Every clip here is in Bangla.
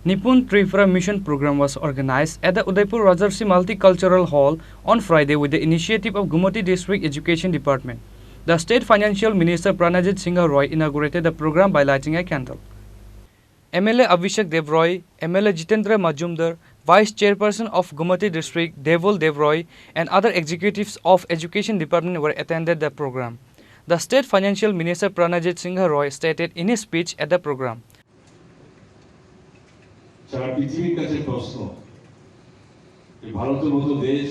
Nipun Tripura Mission Program was organized at the Udaipur Rajarshi Multicultural Hall on Friday with the initiative of Gumati District Education Department. The State Financial Minister Pranajit Singh Roy inaugurated the program by lighting a candle. MLA Abhishek Dev Roy, MLA Jitendra Majumdar, Vice Chairperson of Gumati District Devul Dev Roy, and other executives of Education Department were attended the program. The State Financial Minister Pranajit Singh Roy stated in his speech at the program. সারা পৃথিবীর কাছে প্রশ্ন ভারতের মতো দেশ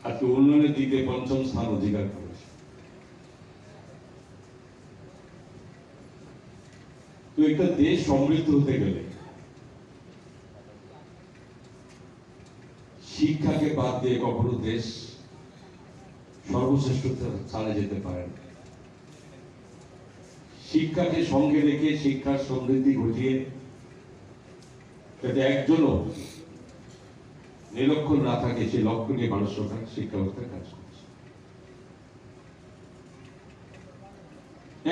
আজকে উন্নয়নের দিকে পঞ্চম স্থান অধিকার করেছে। তো একটা দেশ সমৃদ্ধ হতে গেলে শিক্ষাকে বাদ দিয়ে কখনো দেশ সর্বশ্রেষ্ঠ স্থানে যেতে পারে না। শিক্ষাকে সঙ্গে রেখে শিক্ষার সমৃদ্ধি ঘটিয়ে যাতে একজনও নিরক্ষর না থাকে সেই লক্ষ্য নিয়ে মানুষ সরকার শিক্ষা ব্যবস্থা কাজ করছে।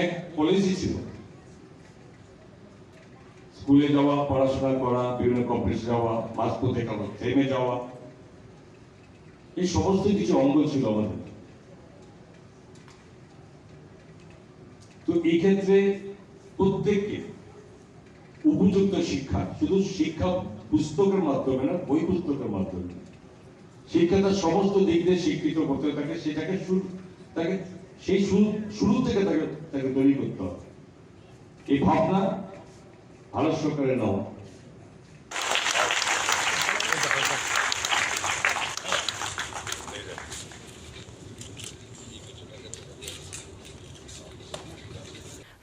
এক পলিসি ছিল স্কুলে যাওয়া, পড়াশোনা করা, বিভিন্ন কম্পিটিশন যাওয়া, মাঝপথে কারো থেমে যাওয়া, এই সমস্ত কিছু অঙ্গ ছিল আমাদের। তো এই ক্ষেত্রে প্রত্যেককে উপযুক্ত শিক্ষা, শুধু শিক্ষা পুস্তকের মাধ্যমে না, বই পুস্তকের মাধ্যমে শিক্ষাটা সমস্ত দিক দিয়ে শিক্ষিত করতে থাকে, সেটাকে তাকে সেই শুরু থেকে তাকে তৈরি করতে হবে। এই ভাবনা ভারত সরকারের নেওয়া।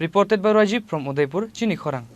Reported by Rajiv from Udaipur, Chini, Khorang.